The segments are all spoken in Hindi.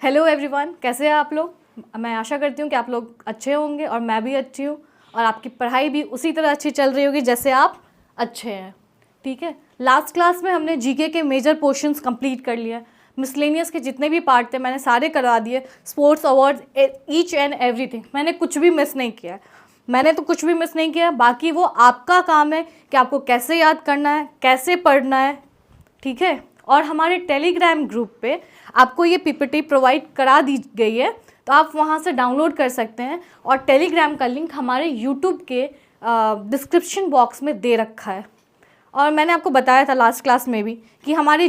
हेलो एवरीवन, कैसे हैं आप लोग। मैं आशा करती हूँ कि आप लोग अच्छे होंगे और मैं भी अच्छी हूँ और आपकी पढ़ाई भी उसी तरह अच्छी चल रही होगी जैसे आप अच्छे हैं। ठीक है, लास्ट क्लास में हमने जीके के मेजर पोर्शंस कंप्लीट कर लिया। मिसलेनियस के जितने भी पार्ट थे मैंने सारे करवा दिए। Sports awards, each and everything, मैंने कुछ भी मिस नहीं किया। मैंने तो कुछ भी मिस नहीं किया। बाकी वो आपका काम है कि आपको कैसे याद करना है, कैसे पढ़ना है। ठीक है, और हमारे टेलीग्राम ग्रुप पे आपको ये पीपीटी प्रोवाइड करा दी गई है, तो आप वहाँ से डाउनलोड कर सकते हैं। और टेलीग्राम का लिंक हमारे यूट्यूब के डिस्क्रिप्शन बॉक्स में दे रखा है। और मैंने आपको बताया था लास्ट क्लास में भी कि हमारी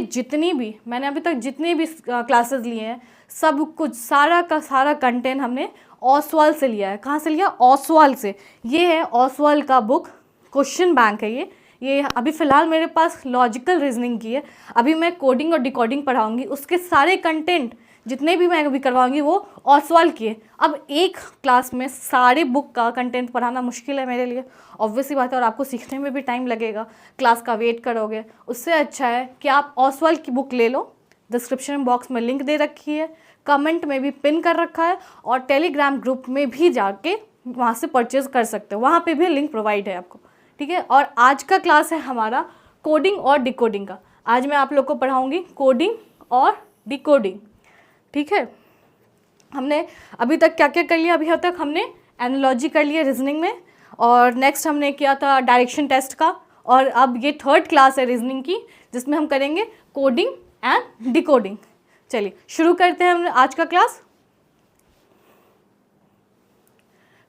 मैंने अभी तक जितनी भी क्लासेस लिए हैं, सब कुछ सारा का सारा कंटेंट हमने ओसवाल से लिया है। कहाँ से लिया? ओसवाल से। ये है ओसवाल का बुक, क्वेश्चन बैंक है ये अभी फ़िलहाल मेरे पास लॉजिकल रीजनिंग की है। अभी मैं कोडिंग और डिकोडिंग पढ़ाऊंगी, उसके सारे कंटेंट जितने भी मैं अभी करवाऊंगी वो ओसवाल की है। अब एक क्लास में सारे बुक का कंटेंट पढ़ाना मुश्किल है मेरे लिए, ऑब्वियसली बात है, और आपको सीखने में भी टाइम लगेगा, क्लास का वेट करोगे। उससे अच्छा है कि आप ओसवाल की बुक ले लो। डिस्क्रिप्शन बॉक्स में लिंक दे रखी है, कमेंट में भी पिन कर रखा है, और टेलीग्राम ग्रुप में भी जाके वहाँ से परचेज़ कर सकते हो, वहाँ पे भी लिंक प्रोवाइड है आपको। ठीक है, और आज का क्लास है हमारा कोडिंग और डिकोडिंग का। आज मैं आप लोग को पढ़ाऊँगी कोडिंग और डिकोडिंग। ठीक है, हमने अभी तक क्या क्या कर लिया? अभी तक हमने एनालॉजी कर लिया रीजनिंग में, और नेक्स्ट हमने किया था डायरेक्शन टेस्ट का, और अब ये थर्ड क्लास है रीजनिंग की जिसमें हम करेंगे कोडिंग एंड डिकोडिंग। चलिए शुरू करते हैं हम आज का क्लास।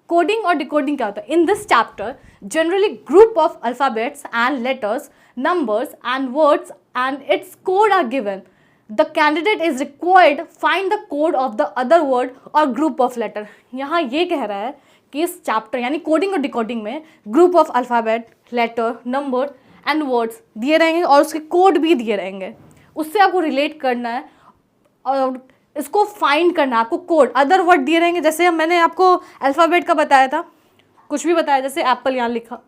कोडिंग और डिकोडिंग क्या होता है? In this chapter generally group of alphabets and letters, numbers and words and its code are given. The candidate is required find the code of the other word or group of letter. यहाँ ये कह रहा है कि इस चैप्टर यानी कोडिंग और डिकोडिंग में group of alphabet, letter, number and words दिए रहेंगे और उसके कोड भी दिए रहेंगे। उससे आपको रिलेट करना है और इसको फाइंड करना है। आपको कोड, अदर वर्ड दिए रहेंगे, जैसे मैंने आपको अल्फ़ाबेट का बताया था, कुछ भी बताया, जैसे एप्पल यहाँ लिखा,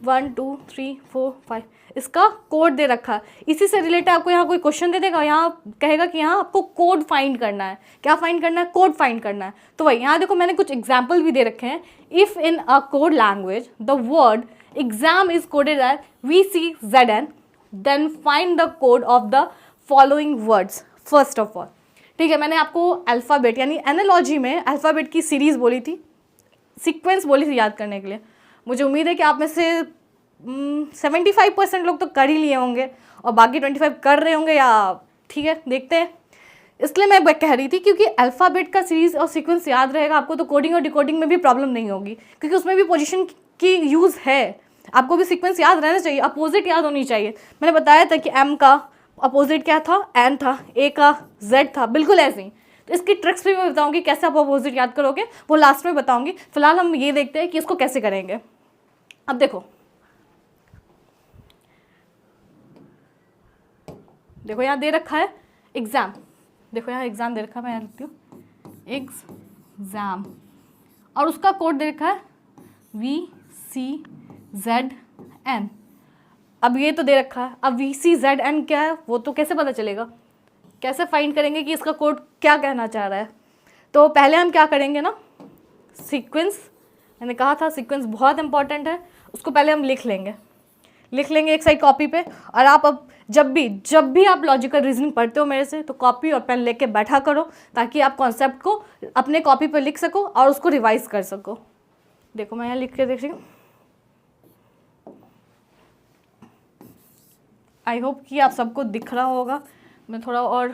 1 2 3 4 5, इसका कोड दे रखा है। इसी से रिलेटेड आपको यहाँ कोई क्वेश्चन दे देगा, यहाँ कहेगा कि यहाँ आपको कोड फाइंड करना है। क्या फाइंड करना है? कोड फाइंड करना है। तो वही यहाँ देखो मैंने कुछ एग्जाम्पल भी दे रखे हैं। If in a code language the word exam is coded as VCZN, then find the code of the following words first of all. ठीक है, मैंने आपको अल्फ़ाबेट यानी एनालॉजी में अल्फ़ाबेट की सीरीज़ बोली थी, सीक्वेंस बोली थी याद करने के लिए। मुझे उम्मीद है कि आप में से 75% लोग तो कर ही लिए होंगे और बाकी 25 कर रहे होंगे, या ठीक है देखते हैं। इसलिए मैं कह रही थी क्योंकि अल्फ़ाबेट का सीरीज़ और सीक्वेंस याद रहेगा आपको, तो कोडिंग और डिकोडिंग में भी प्रॉब्लम नहीं होगी, क्योंकि उसमें भी पोजीशन की यूज़ है। आपको भी सीक्वेंस याद रहना चाहिए, अपोजिट याद होनी चाहिए। मैंने बताया था कि M का अपोजिट क्या था? N था, A का Z था, बिल्कुल ऐसे ही। तो इसकी ट्रिक्स भी मैं बताऊँगी, कैसे आप अपोजिट याद करोगे वो लास्ट में बताऊँगी। फिलहाल हम ये देखते हैं कि इसको कैसे करेंगे। अब देखो यहाँ दे रखा है एग्ज़ाम, देखो यहाँ एग्ज़ाम दे रखा है, मैं यहाँ लिखती हूँ एग्ज़ाम, और उसका कोड दे रखा है VCZN। अब ये तो दे रखा है, अब VCZN क्या है वो तो कैसे पता चलेगा? कैसे फाइंड करेंगे कि इसका कोड क्या कहना चाह रहा है? तो पहले हम क्या करेंगे ना, सीक्वेंस, मैंने कहा था सीक्वेंस बहुत इंपॉर्टेंट है, उसको पहले हम लिख लेंगे एक साइड कॉपी पे। और आप अब जब भी आप लॉजिकल रीजनिंग पढ़ते हो मेरे से, तो कॉपी और पेन लेके बैठा करो, ताकि आप कॉन्सेप्ट को अपने कॉपी पे लिख सको और उसको रिवाइज कर सको। देखो मैं यहाँ लिख के देख रही हूँ, आई होप कि आप सबको दिख रहा होगा। मैं थोड़ा और,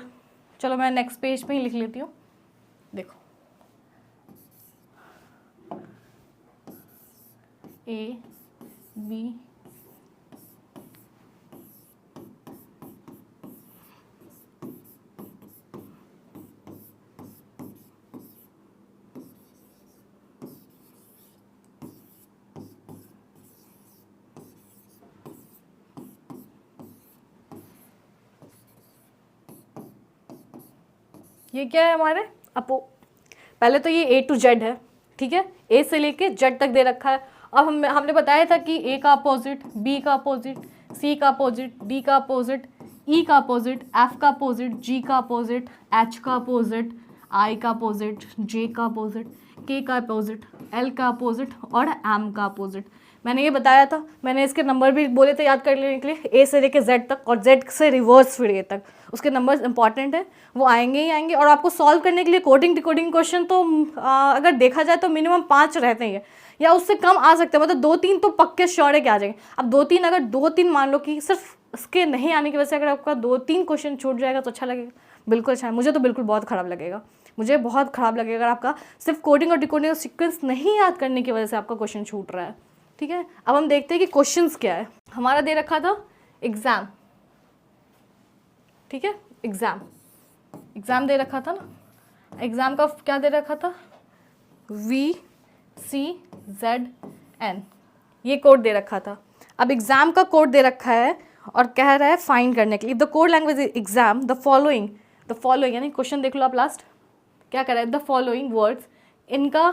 चलो मैं नेक्स्ट पेज पे ही लिख लेती हूँ। देखो A B, ये क्या है हमारे पहले तो ये A to Z है, ठीक है, A से लेके Z तक दे रखा है। अब हमने बताया था कि A का अपोजिट, B का अपोजिट, C का अपोजिट, D का अपोजिट, E का अपोजिट, F का अपोजिट, G का अपोजिट, H का अपोजिट, I का अपोजिट, J का अपोजिट, K का अपोजिट, L का अपोजिट और M का अपोजिट। मैंने ये बताया था, मैंने इसके नंबर भी बोले थे याद कर लेने के लिए, A से लेके Z तक और Z से रिवर्स फिर A तक, उसके नंबर्स इंपॉर्टेंट है, वो आएंगे ही आएंगे। और आपको सॉल्व करने के लिए कोडिंग डिकोडिंग क्वेश्चन तो अगर देखा जाए तो मिनिमम 5 रहते ही हैं या उससे कम आ सकते हैं, मतलब 2-3 तो पक्के श्योर है कि आ जाएंगे। अब 2-3 अगर 2-3 मान लो कि सिर्फ उसके नहीं आने की वजह से अगर आपका 2-3 क्वेश्चन छूट जाएगा तो अच्छा लगेगा? बिल्कुल अच्छा है, मुझे तो बिल्कुल बहुत ख़राब लगेगा, मुझे बहुत ख़राब लगेगा अगर आपका सिर्फ कोडिंग और डिकोडिंग का सीक्वेंस नहीं याद करने की वजह से आपका क्वेश्चन छूट रहा है। ठीक है, अब हम देखते हैं कि क्वेश्चंस क्या है। हमारा दे रखा था एग्ज़ाम, ठीक है, एग्ज़ाम दे रखा था ना, एग्ज़ाम का क्या दे रखा था, VCZN, ये कोड दे रखा था। अब एग्ज़ाम का कोड दे रखा है और कह रहा है फाइंड करने के लिए, the code language exam the following यानी क्वेश्चन देख लो आप लास्ट क्या कर रहा है, द फॉलोइंग वर्ड्स, इनका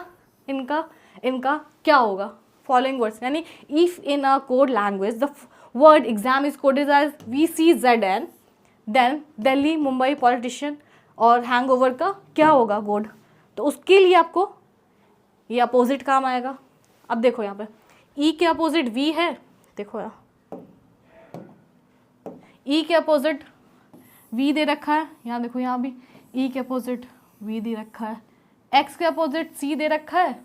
क्या होगा, फॉलोइंग वर्ड्स यानी if in a code language the word exam is coded as VCZN then Delhi Mumbai politician और हैंगओवर का क्या होगा कोड, तो उसके लिए आपको ये अपोजिट काम आएगा। अब देखो यहाँ पे E के अपोजिट V है, देखो यहाँ E के अपोजिट V दे रखा है, यहाँ देखो यहाँ भी E के अपोजिट V दे रखा है, X के अपोजिट C दे रखा है,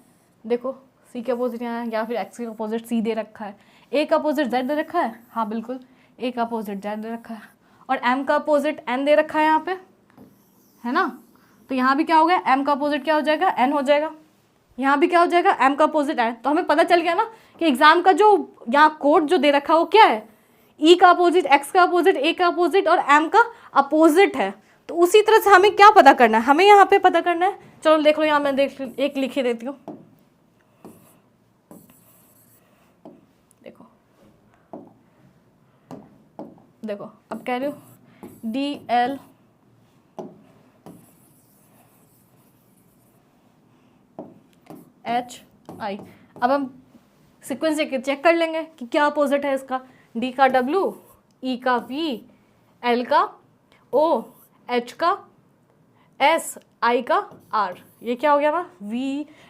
देखो C के अपोजिट यहाँ है, या फिर X के अपोजिट C दे रखा है, A का अपोजिट Z दे रखा है, हाँ बिल्कुल A का अपोजिट Z दे रखा है, और M का अपोजिट N दे रखा है यहाँ पे, है ना, तो यहाँ भी क्या हो गया, M का अपोजिट क्या हो जाएगा, N हो जाएगा, यहाँ भी क्या हो जाएगा, M का अपोजिट N। तो हमें पता चल गया ना कि एग्जाम का जो यहाँ कोड जो दे रखा है वो क्या है, E का अपोजिट, X का अपोजिट, A का अपोजिट और M का अपोजिट है। तो उसी तरह से हमें क्या पता करना है, हमें यहाँ पे पता करना है, चलो देख लो यहाँ मैं एक लिख ही देती हूँ, देखो अब कह रही हूँ DL HI। अब हम सीक्वेंस चेक कर लेंगे कि क्या अपोजिट है इसका, D का W, E का V, L का O, H का S, I का R। ये क्या हो गया ना,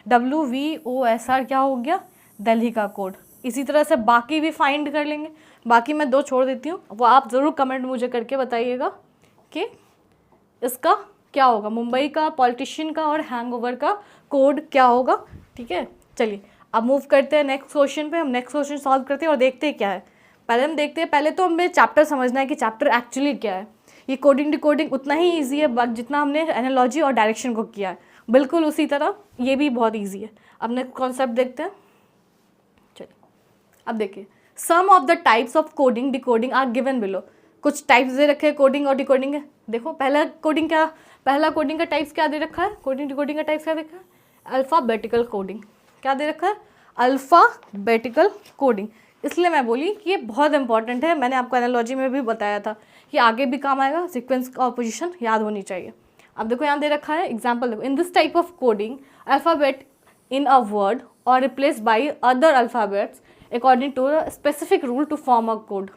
WVOSR क्या हो गया, दिल्ली का कोड। इसी तरह से बाकी भी फाइंड कर लेंगे, बाकी मैं 2 छोड़ देती हूँ, वो आप ज़रूर कमेंट मुझे करके बताइएगा कि इसका क्या होगा, मुंबई का पॉलिटिशियन का और हैंगओवर का कोड क्या होगा। ठीक है, चलिए अब मूव करते हैं नेक्स्ट क्वेश्चन पे। हम नेक्स्ट क्वेश्चन सॉल्व करते हैं और देखते हैं क्या है। पहले हम देखते हैं, पहले तो हमें चैप्टर समझना है कि चैप्टर एक्चुअली क्या है। ये कोडिंग डिकोडिंग उतना ही ईजी है जितना हमने एनालॉजी और डायरेक्शन को किया है, बिल्कुल उसी तरह ये भी बहुत ईजी है। अब नेक्स्ट कॉन्सेप्ट देखते हैं। चलिए अब देखिए, some of the types of coding decoding are given below. कुछ टाइप्स दे रखे हैं कोडिंग और डिकोडिंग है। देखो पहला कोडिंग का टाइप्स क्या दे रखा है, कोडिंग डिकोडिंग का टाइप्स क्या देखा है, अल्फ़ाबेटिकल कोडिंग। क्या दे रखा है, अल्फ़ाबेटिकल कोडिंग। इसलिए मैं बोली कि ये बहुत इंपॉर्टेंट है, मैंने आपको एनालॉजी में भी बताया था कि आगे भी काम आएगा, सीक्वेंस और पोजीशन याद होनी चाहिए। अब देखो यहाँ दे रखा है एग्जाम्पल, देखो in this type of coding alphabet in a word और replace by other alphabets according to a specific rule to form a code.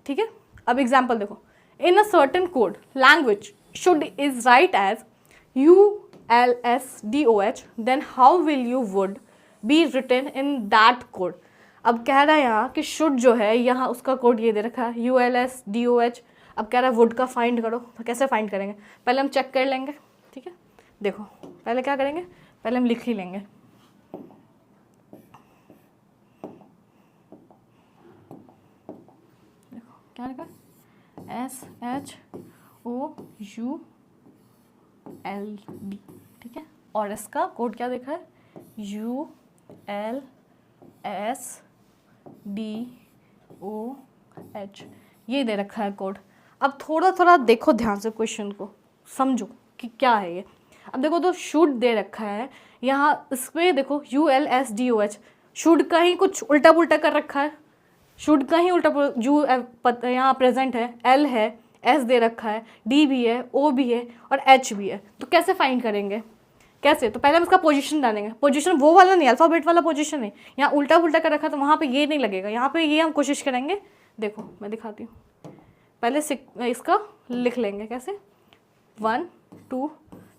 ठीक है, अब एग्जाम्पल देखो, in a certain code language should is write as ULSDOH, then how will you would be written in that code. अब कह रहा है यहाँ कि शुड जो है, यहाँ उसका कोड ये दे रखा है ULSDOH। अब कह रहा है वुड का फाइंड करो, तो कैसे फाइंड करेंगे, पहले हम चेक कर लेंगे। ठीक है, देखो पहले क्या करेंगे, पहले हम लिख ही लेंगे। देखो क्या लिखा, SHOULD। ठीक है, और इसका कोड क्या देखा है, ULSDOH, ये दे रखा है कोड। अब थोड़ा थोड़ा देखो ध्यान से, क्वेश्चन को समझो कि क्या है ये। अब देखो तो शुड दे रखा है यहाँ, इसमें देखो ULSDOH, शुड का ही कुछ उल्टा पुल्टा कर रखा है, शुड का ही उल्टा यू यहाँ प्रेजेंट है, L है, S दे रखा है, D भी है, O भी है और H भी है। तो कैसे फाइंड करेंगे, कैसे, तो पहले हम इसका पोजीशन डालेंगे। पोजीशन वो वाला नहीं, अल्फ़ाबेट वाला पोजीशन नहीं, यहाँ उल्टा पुल्टा कर रखा है तो वहाँ पे ये नहीं लगेगा, यहाँ पे ये हम कोशिश करेंगे देखो मैं दिखाती हूँ। पहले इसका लिख लेंगे कैसे, 1 2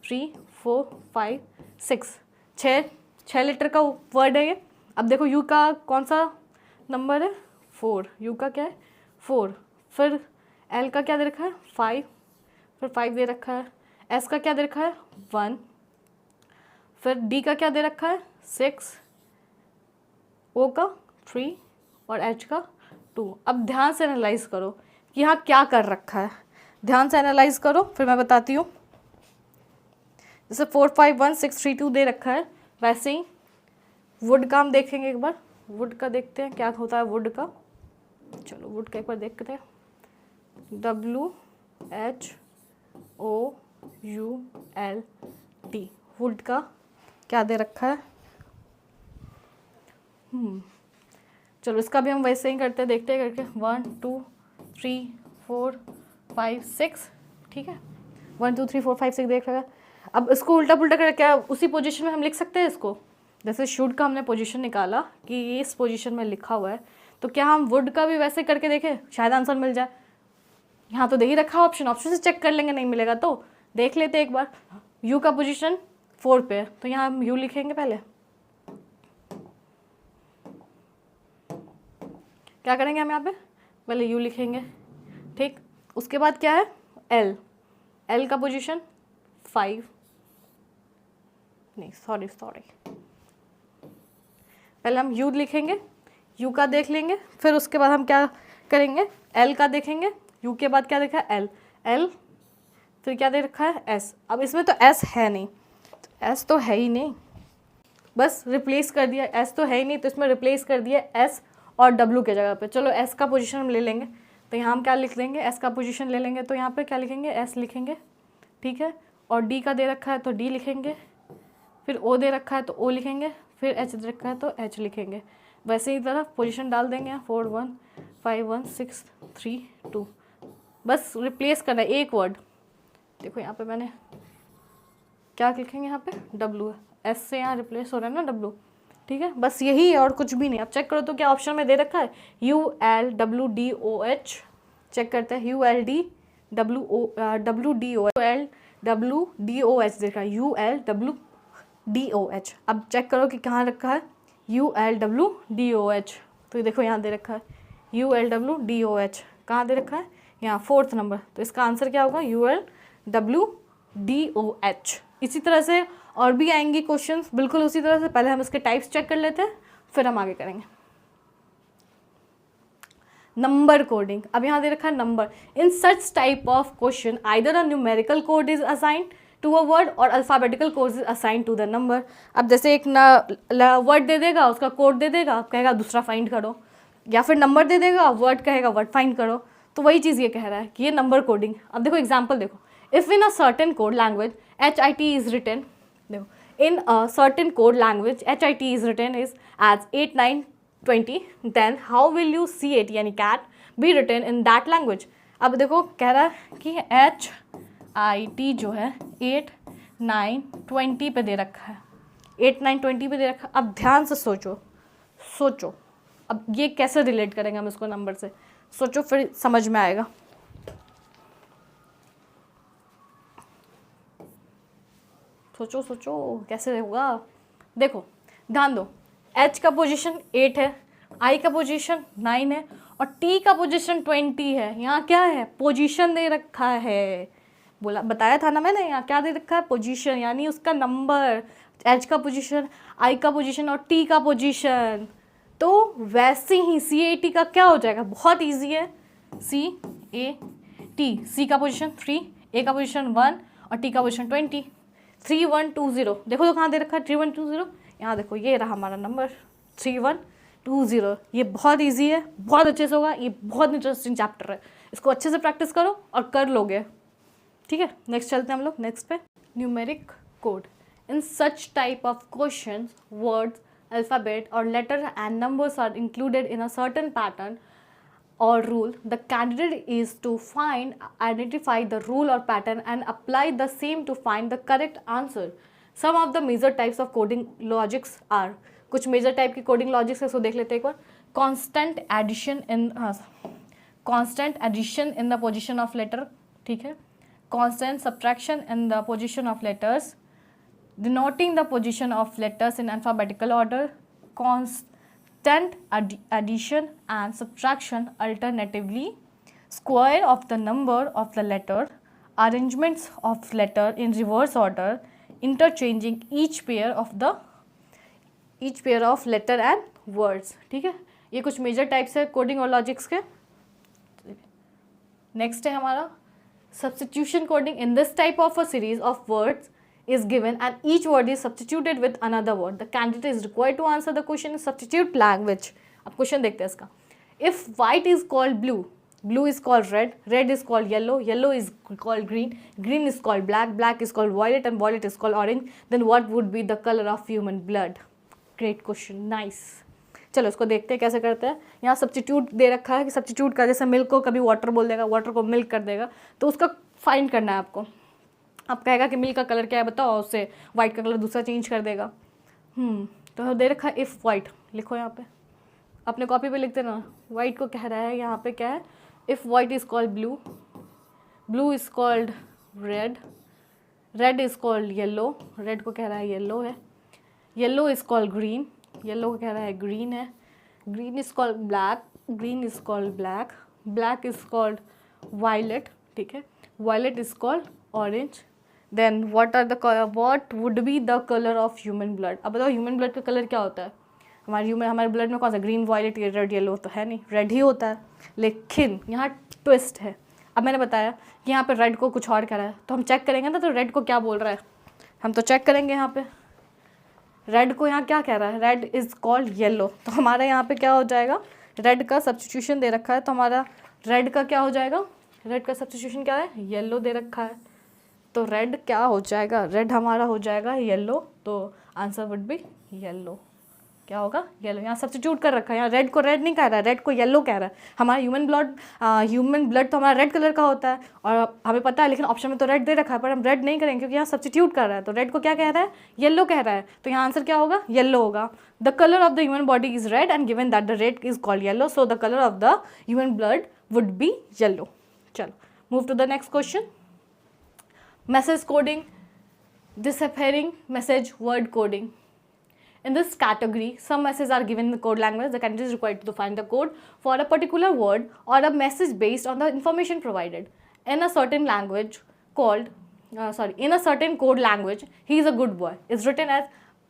3 4 5 6, 6 लेटर का वर्ड है ये। अब देखो यू का कौन सा नंबर है, 4, यू का क्या है 4, फिर एल का क्या दे रखा है 5, फिर 5 दे रखा है, एस का क्या दे रखा है 1, फिर डी का क्या दे रखा है 6, ओ का 3 और एच का 2। अब ध्यान से एनालाइज करो कि यहाँ क्या कर रखा है, ध्यान से एनालाइज करो फिर मैं बताती हूँ। जैसे 4 5 1 6 3 2 दे रखा है, वैसे ही वुड का हम देखेंगे एक बार, वुड का देखते हैं क्या होता है वुड का। चलो वुड का एक बार देखते हैं, WHOULD, वुड का क्या दे रखा है। चलो इसका भी हम वैसे ही करते हैं, देखते हैं करके 1 2 3 4 5 6, ठीक है 1 2 3 4 5 6 देख रहा है। अब इसको उल्टा पुल्टा कर क्या उसी पोजीशन में हम लिख सकते हैं इसको, जैसे शुड का हमने पोजीशन निकाला कि ये इस पोजीशन में लिखा हुआ है, तो क्या हम वुड का भी वैसे करके देखें, शायद आंसर मिल जाए। यहाँ तो दे ही रखा ऑप्शन, ऑप्शन से चेक कर लेंगे, नहीं मिलेगा तो देख लेते एक बार। यू का पोजीशन 4 पे है, तो यहाँ हम यू लिखेंगे पहले, क्या करेंगे हम यहाँ पे पहले यू लिखेंगे, ठीक। उसके बाद क्या है एल, एल का पोजीशन 5, नहीं सॉरी पहले हम यू लिखेंगे, यू का देख लेंगे, फिर उसके बाद हम क्या करेंगे एल का देखेंगे, यू के बाद क्या देखा है एल, फिर क्या दे रखा है एस। अब इसमें तो एस है नहीं, तो एस तो है ही नहीं, बस रिप्लेस कर दिया, एस तो है ही नहीं तो इसमें रिप्लेस कर दिया एस और डब्ल्यू के जगह पे। चलो एस का पोजीशन हम ले लेंगे, तो यहाँ हम क्या लिख लेंगे एस का पोजीशन ले लेंगे, तो यहाँ पे क्या लिखेंगे एस लिखेंगे, ठीक है। और डी का दे रखा है तो डी लिखेंगे, फिर ओ दे रखा है तो ओ लिखेंगे, फिर एच दे रखा है तो एच लिखेंगे। वैसे ही तरह पोजीशन डाल देंगे यहाँ 4 1 5 1 6 3 2, बस रिप्लेस करना है एक वर्ड। देखो यहाँ पे मैंने क्या लिखेंगे यहाँ पे डब्ल्यू, एस से यहाँ रिप्लेस हो रहा है ना डब्ल्यू, ठीक है बस यही है और कुछ भी नहीं। अब चेक करो तो क्या ऑप्शन में दे रखा है ULWDOH, चेक करते हैं ULWDOH देखा है ULWDOH। अब चेक करो कि कहाँ रखा है ULWDOH, तो देखो यहाँ दे रखा है ULWDOH, कहाँ दे रखा है यहाँ 4th नंबर, तो इसका आंसर क्या होगा ULWDOH। इसी तरह से और भी आएंगे क्वेश्चंस बिल्कुल उसी तरह से, पहले हम इसके टाइप्स चेक कर लेते हैं फिर हम आगे करेंगे। नंबर कोडिंग, अब यहाँ दे रखा है number. In such type of question either a numerical code is assigned to a word और alphabetical code is assigned to the number. अब जैसे एक वर्ड दे देगा, उसका कोड दे देगा, कहेगा दूसरा फाइंड करो, या फिर नंबर दे देगा, वर्ड कहेगा वर्ड फाइंड करो। तो वही चीज़ ये कह रहा है कि ये नंबर कोडिंग। अब देखो एग्जाम्पल देखो, if in a certain code language HIT is written, देखो in a certain code language HIT is written is as 8 9 20, then how will you see it यानी cat be written in that language। अब देखो कह रहा है कि HIT जो है 8 9 20 पे दे रखा है, 8 9 20 पे दे रखा है। अब ध्यान से सोचो अब ये कैसे रिलेट करेंगे हम इसको नंबर से, सोचो फिर समझ में आएगा। सोचो कैसे होगा। देखो ध्यान दो, H का पोजीशन 8 है, I का पोजीशन 9 है और T का पोजीशन 20 है। यहाँ क्या है पोजीशन दे रखा है, बोला बताया था ना मैंने, यहाँ क्या दे रखा है पोजीशन यानी उसका नंबर, H का पोजीशन, I का पोजीशन और T का पोजीशन। तो वैसे ही CAT का क्या हो जाएगा, बहुत ईजी है, CAT, C का पोजीशन 3, A का पोजीशन 1 और T का पोजीशन 20, 3120। देखो तो कहाँ दे रखा है 3120, यहाँ देखो ये रहा हमारा नंबर 3120। ये बहुत इजी है, बहुत अच्छे से होगा, ये बहुत इंटरेस्टिंग चैप्टर है, इसको अच्छे से प्रैक्टिस करो और कर लोगे, ठीक है। नेक्स्ट चलते हैं हम लोग नेक्स्ट पे, numeric code. In such type of question words alphabet और letter and numbers are included in a certain pattern or rule. The candidate is to identify the rule or pattern and apply the same to find the correct answer. Some of the major types of coding logics are, कुछ major type की coding logics है, सो देख लेते हैं एक बार। Constant addition in constant addition in the position of letter, ठीक है, constant subtraction in the position of letters, denoting the position of letters in alphabetical order, constant addition and subtraction alternatively, square of the number of the letter, arrangements of letter in reverse order, interchanging each pair of letter and words, ठीक है। ये कुछ मेजर टाइप्स है कोडिंग और लॉजिक्स के। नेक्स्ट है हमारा substitution coding. In this type of a series of words is given and each word is substituted with another word. The candidate is required to answer the question in substitute language. अब क्वेश्चन देखते हैं इसका। If white is called blue, blue is called red, red is called yellow, yellow is called green, green is called black, black is called violet and violet is called orange, then what would be the color of human blood? Great question, nice. चलो इसको देखते हैं कैसे करते हैं। यहाँ सब्स्टिट्यूट दे रखा है कि सब्स्टिट्यूट का जैसे मिल्क को कभी वाटर बोल देगा, वाटर को मिल्क कर देगा, तो उसका फाइंड करना है आपको। आप कहेगा कि मिल्क का कलर क्या है बताओ, उससे वाइट का कलर दूसरा चेंज कर देगा। तो दे रखा है इफ़ वाइट, लिखो यहाँ पे अपने कॉपी पे लिख देना। वाइट को कह रहा है यहाँ पे क्या है, if white is called blue, blue is called red, red is called yellow, red को कह रहा है येलो है, yellow is called green, yellow को कह रहा है ग्रीन है, green is called black, green is called black, black is called violet, ठीक है, violet is called orange. Then what would be the colour of human blood. अब बताओ ह्यूमन ब्लड का कलर क्या होता है? हमारे ब्लड में कौन सा, ग्रीन वायलेट रेड येलो तो है नहीं, रेड ही होता है। लेकिन यहाँ ट्विस्ट है। अब मैंने बताया कि यहाँ पे रेड को कुछ और कह रहा है, तो हम चेक करेंगे ना, तो रेड को क्या बोल रहा है हम तो चेक करेंगे। यहाँ पे रेड को यहाँ क्या कह रहा है, रेड इज़ कॉल्ड येलो, तो हमारा यहाँ पे क्या हो जाएगा, रेड का सब्स्टिट्यूशन दे रखा है, तो हमारा रेड का क्या हो जाएगा, रेड का सब्स्टिट्यूशन क्या है, येलो दे रखा है, तो रेड क्या हो जाएगा, रेड हमारा हो जाएगा येलो, तो आंसर वुड बी येलो। क्या होगा, येलो। यहाँ सब्स्टिट्यूट कर रखा है, यहाँ रेड को रेड नहीं कह रहा है, रेड को येलो कह रहा है। हमारा ह्यूमन ब्लड तो हमारा रेड कलर का होता है और हमें पता है, लेकिन ऑप्शन में तो रेड दे रखा है, पर हम रेड नहीं करेंगे क्योंकि यहाँ सब्स्टिट्यूट कर रहा है। तो रेड को क्या कह रहा है, येलो कह रहा है, तो यहाँ आंसर क्या होगा, येलो होगा। The colour of the human body is red and given that the red is called yellow, so the colour of the human blood would be yellow. चलो move to the next question. Message coding, disappearing message word coding. In this category, some messages are given in the code language. The candidate is required to find the code for a particular word or a message based on the information provided. In a certain language called, in a certain code language, he is a good boy. Is written as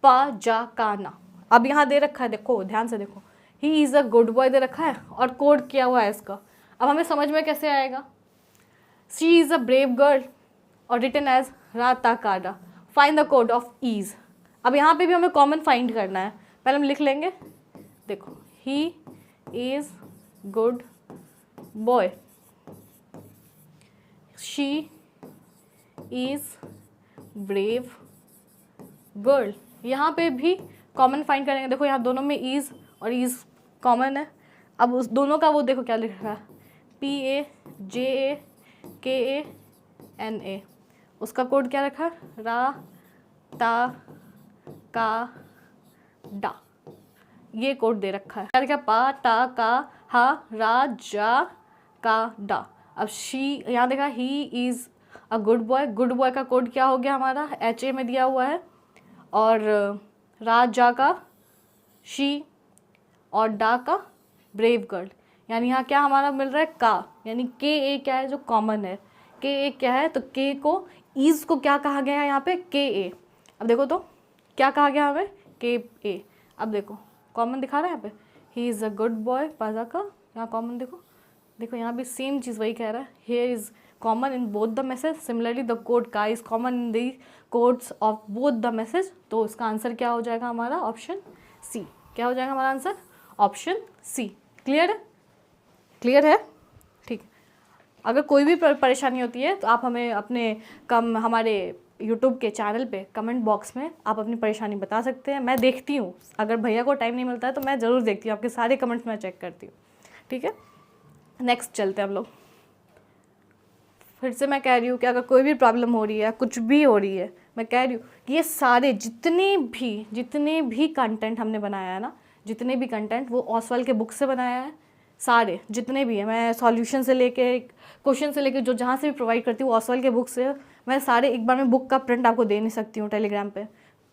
pajakana. अब यहाँ दे रखा है, देखो ध्यान से देखो, he is a good boy दे रखा है और कोड किया हुआ है इसका। अब हमें समझ में कैसे आएगा, she is a brave girl और written as ratakada. Find the code of ease. अब यहाँ पे भी हमें कॉमन फाइंड करना है, पहले हम लिख लेंगे। देखो, he is good boy, she is brave girl. यहाँ पे भी कॉमन फाइंड करेंगे। देखो यहाँ दोनों में इज़ और इज़ कॉमन है। अब उस दोनों का वो देखो क्या लिख रहा है, PAJAKANA। उसका कोड क्या रखा, रा ता का डा, ये कोड दे रखा है। क्या, पा ता का हा रा जा का डा। अब शी, यहाँ देखा he is a good boy, good boy का कोड क्या हो गया हमारा, HA में दिया हुआ है, और रा जा का शी और डा का ब्रेव गर्ल। यानी यहाँ क्या हमारा मिल रहा है, का, यानी KA क्या है जो कॉमन है, KA क्या है, तो K को ईज़ को क्या कहा गया है यहाँ पे, KA। अब देखो तो क्या कहा गया हमें, KA। अब देखो कॉमन दिखा रहा है यहाँ पे, he is a good boy, पाजा का यहाँ कॉमन देखो, देखो यहाँ भी सेम चीज़ वही कह रहा है, hair is common in both the message, similarly the code का is common in the codes of both the message. तो इसका आंसर क्या हो जाएगा हमारा, ऑप्शन सी। क्या हो जाएगा हमारा आंसर, ऑप्शन सी। क्लियर है, क्लियर है, ठीक है। अगर कोई भी परेशानी होती है तो आप हमें अपने हमारे यूट्यूब के चैनल पे कमेंट बॉक्स में आप अपनी परेशानी बता सकते हैं। मैं देखती हूँ, अगर भैया को टाइम नहीं मिलता है तो मैं ज़रूर देखती हूँ, आपके सारे कमेंट्स मैं चेक करती हूँ, ठीक है। नेक्स्ट चलते हैं हम लोग। फिर से मैं कह रही हूँ कि अगर कोई भी प्रॉब्लम हो रही है, कुछ भी हो रही है, मैं कह रही हूँ ये सारे जितने भी कंटेंट हमने बनाया है ना, जितने भी कंटेंट वो ऑसवाल के बुक से बनाया है, सारे जितने भी हैं, मैं सॉल्यूशन से लेके क्वेश्चन से लेके जो जहाँ से भी प्रोवाइड करती हूँ ऑसवाल के बुक से, मैं सारे एक बार में बुक का प्रिंट आपको दे नहीं सकती हूँ। टेलीग्राम पे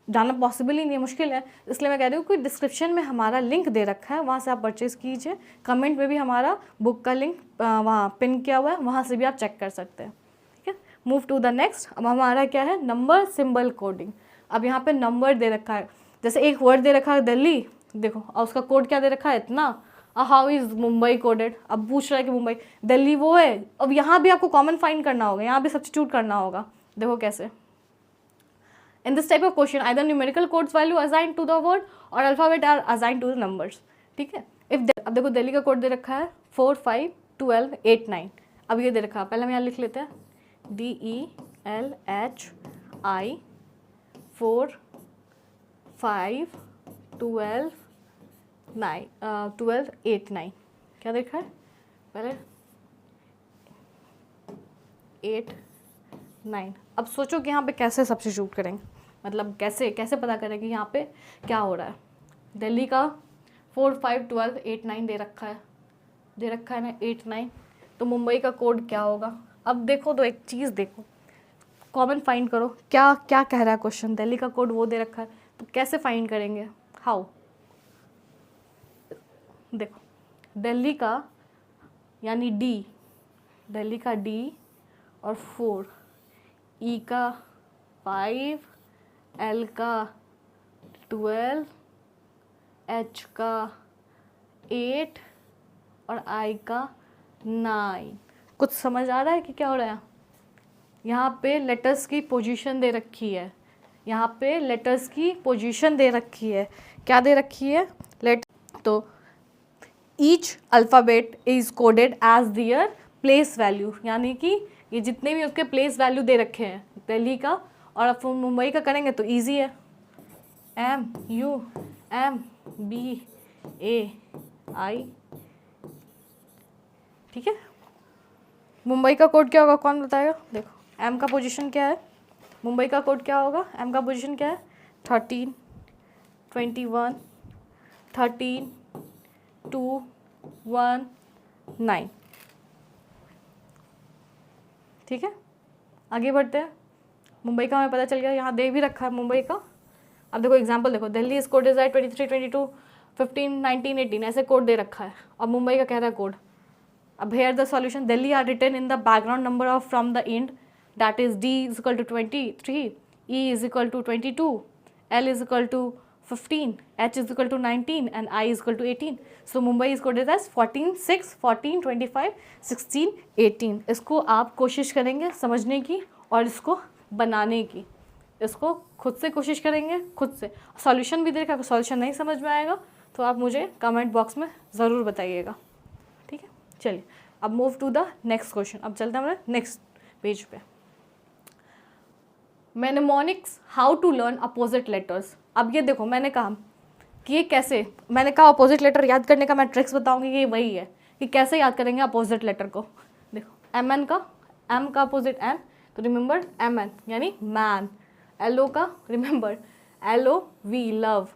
जाना पॉसिबल ही नहीं है, मुश्किल है। इसलिए मैं कह रही हूँ कि डिस्क्रिप्शन में हमारा लिंक दे रखा है, वहाँ से आप परचेज़ कीजिए। कमेंट में भी हमारा बुक का लिंक वहाँ पिन किया हुआ है, वहाँ से भी आप चेक कर सकते हैं। ठीक है, मूव टू द नेक्स्ट। अब हमारा क्या है, नंबर सिंबल कोडिंग। अब यहाँ पे नंबर दे रखा है, जैसे एक वर्ड दे रखा है दिल्ली, देखो और उसका कोड क्या दे रखा है, इतना। How is Mumbai coded. अब पूछ रहा है कि मुंबई, दिल्ली वो है। अब यहाँ भी आपको कॉमन फाइंड करना होगा, यहाँ भी सब्स्टिट्यूट करना होगा। देखो कैसे। In this type of question, either numerical codes value assigned to the word or alphabet are assigned to the numbers. ठीक है। अब देखो दिल्ली का कोड दे रखा है 4, 5, 12, 8, 9। अब ये दे रखा है, पहले हम यहाँ लिख लेते हैं DELHI 4, 5, 12, 8, 9। क्या देखा है पहले 8, 9। अब सोचो कि यहाँ पे कैसे सब्स्टिट्यूट करेंगे, मतलब कैसे पता करें कि यहाँ पे क्या हो रहा है। दिल्ली का 4, 5, 12, 8, 9 दे रखा है ना 8, 9। तो मुंबई का कोड क्या होगा। अब देखो तो एक चीज़ देखो, कॉमन फाइंड करो, क्या कह रहा है क्वेश्चन। दिल्ली का कोड वो दे रखा है, तो कैसे फाइंड करेंगे, हाउ। देखो दिल्ली का यानी D, दिल्ली का D और 4, E का 5, L का 12, H का 8 और I का 9। कुछ समझ आ रहा है कि क्या हो रहा है। यहाँ पे लेटर्स की पोजीशन दे रखी है, यहाँ पे लेटर्स की पोजीशन दे रखी है। क्या दे रखी है, तो each alphabet is coded as their place value, यानी कि ये जितने भी उसके प्लेस वैल्यू दे रखे हैं दिल्ली का। और अब मुंबई का करेंगे तो इजी है, MUMBAI। ठीक है, मुंबई का कोड क्या होगा, कौन बताएगा। देखो M का पोजीशन क्या है, मुंबई का कोड क्या होगा, M का पोजीशन क्या है 13, 21, 13, 2, 1, 9। ठीक है, आगे बढ़ते हैं। मुंबई का हमें पता चल गया, यहाँ दे भी रखा है मुंबई का। अब देखो एग्जांपल देखो, दिल्ली इस कोड इज 23, 22, 15, 19, 18 ऐसे कोड दे रखा है, और मुंबई का कह रहा है कोड। अब here the solution, Delhi are written in the background number of from the end, that is D is equal to 23, E is equal to 22, L is equal to 15, H is equal to 19 and I is equal to 18. So Mumbai is coded as 14, 6, 14, 25, 16, 18. इसको आप कोशिश करेंगे समझने की और इसको बनाने की, इसको खुद से कोशिश करेंगे, खुद से। सॉल्यूशन भी देखा, अगर सॉल्यूशन नहीं समझ में आएगा तो आप मुझे कमेंट बॉक्स में ज़रूर बताइएगा। ठीक है, चलिए अब move to the next question. अब चलते हैं हमारे नेक्स्ट पेज पे। Mnemonics, how to learn opposite letters. अब ये देखो मैंने कहा कि ये कैसे, मैंने कहा अपोजिट लेटर याद करने का मैं ट्रिक्स बताऊंगी, ये वही है कि कैसे याद करेंगे अपोजिट लेटर को। देखो M का अपोजिट M, तो रिमेंबर MN यानी मैन। LO का रिमेंबर LOV लव।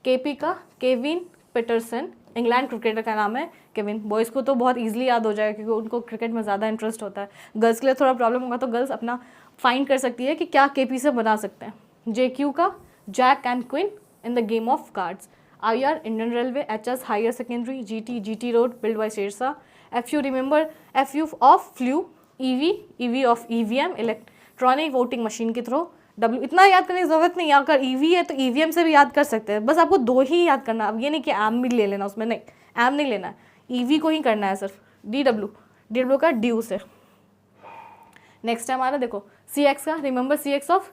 KP का केविन पीटरसन, इंग्लैंड क्रिकेटर का नाम है केविन। बॉयज़ को तो बहुत ईजिली याद हो जाएगा क्योंकि उनको क्रिकेट में ज़्यादा इंटरेस्ट होता है। गर्ल्स के लिए थोड़ा प्रॉब्लम होगा, तो गर्ल्स अपना फाइंड कर सकती है कि क्या KP से बना सकते हैं। JQ का jack and queen in the game of cards. IR Indian railway. HS higher secondary. GT road build by Shershah. FU remember FU of flu. EV of EVM electronic voting machine के थ्रू। W इतना याद करने की ज़रूरत नहीं है, अगर EV है तो EVM से भी याद कर सकते हैं, बस आपको 2 ही याद करना। अब ये नहीं कि M भी ले लेना उसमें, नहीं M नहीं लेना है, EV को ही करना है सिर्फ। DW का ड्यू से। नेक्स्ट है हमारा देखो CX का, remember CX of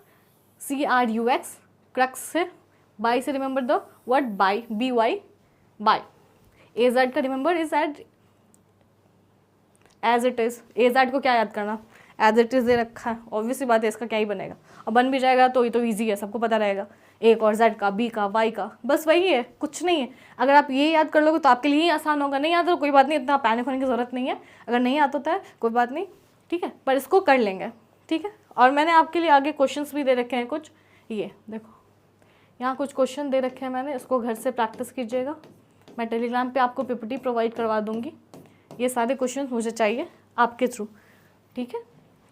CRUX crux से। बाई से remember the word by, BY by. AZ का remember is as it is. AZ को क्या याद करना, एज इट इज़ दे रखा है, ऑब्वियसली बात है, इसका क्या ही बनेगा। और बन भी जाएगा तो ये तो ईजी है, सबको पता रहेगा। एक और Z का, B का, Y का, बस वही है, कुछ नहीं है। अगर आप ये याद कर लोगे तो आपके लिए ही आसान होगा। नहीं आता तो कोई बात नहीं, इतना पैनिक होने की ज़रूरत नहीं है। अगर नहीं आता होता है कोई बात नहीं, ठीक है, पर इसको कर लेंगे। ठीक है, और मैंने आपके लिए आगे क्वेश्चंस भी दे रखे हैं कुछ। ये देखो यहाँ कुछ क्वेश्चन दे रखे हैं मैंने, इसको घर से प्रैक्टिस कीजिएगा। मैं टेलीग्राम पे आपको PPT प्रोवाइड करवा दूँगी, ये सारे क्वेश्चन मुझे चाहिए आपके थ्रू, ठीक है।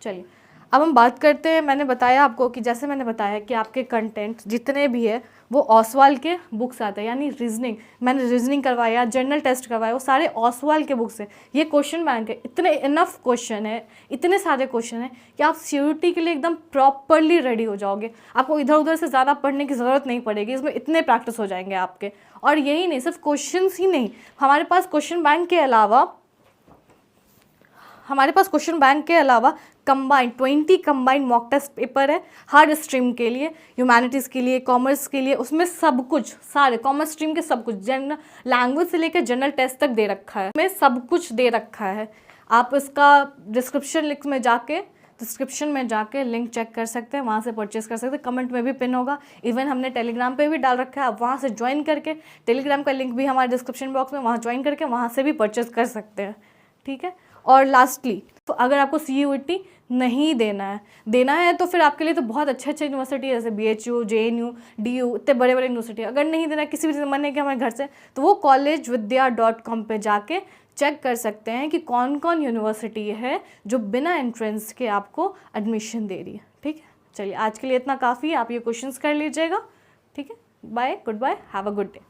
चलिए अब हम बात करते हैं, मैंने बताया आपको कि जैसे मैंने बताया कि आपके कंटेंट जितने भी है वो ओसवाल के बुक्स आते हैं, यानी रीजनिंग, मैंने रीजनिंग करवाया, जनरल टेस्ट करवाया, वो सारे ओसवाल के बुक्स हैं। ये क्वेश्चन बैंक है, इतने इनफ क्वेश्चन है, इतने सारे क्वेश्चन हैं कि आप सीयूईटी के लिए एकदम प्रॉपरली रेडी हो जाओगे। आपको इधर उधर से ज़्यादा पढ़ने की ज़रूरत नहीं पड़ेगी, इसमें इतने प्रैक्टिस हो जाएंगे आपके। और यही नहीं, सिर्फ क्वेश्चन ही नहीं, हमारे पास क्वेश्चन बैंक के अलावा combined 20 combined mock test paper है हर स्ट्रीम के लिए, ह्यूमैनिटीज़ के लिए, कॉमर्स के लिए, उसमें सब कुछ, सारे कॉमर्स स्ट्रीम के सब कुछ, जनरल लैंग्वेज से लेकर जनरल टेस्ट तक दे रखा है, में सब कुछ दे रखा है। आप इसका डिस्क्रिप्शन में जाके लिंक चेक कर सकते हैं, वहाँ से परचेज़ कर सकते हैं, कमेंट में भी पिन होगा। इवन हमने टेलीग्राम पे भी डाल रखा है, आप वहाँ से ज्वाइन करके, टेलीग्राम का लिंक भी हमारे डिस्क्रिप्शन बॉक्स में, वहाँ ज्वाइन करके वहाँ से भी परचेज़ कर सकते हैं, ठीक है। और लास्टली, तो अगर आपको सीयूईटी नहीं देना है तो फिर आपके लिए तो बहुत अच्छे यूनिवर्सिटी है, जैसे BHU, JNU, DU, इतने बड़े बड़े यूनिवर्सिटी। अगर नहीं देना है, किसी भी मन है कि हमारे घर से, तो वो collegevidya.com पे जाके चेक कर सकते हैं कि कौन कौन यूनिवर्सिटी है जो बिना एंट्रेंस के आपको एडमिशन दे रही है, ठीक है। चलिए आज के लिए इतना काफ़ी है, आप ये क्वेश्चंस कर लीजिएगा, ठीक है। Bye, good bye, have a good day.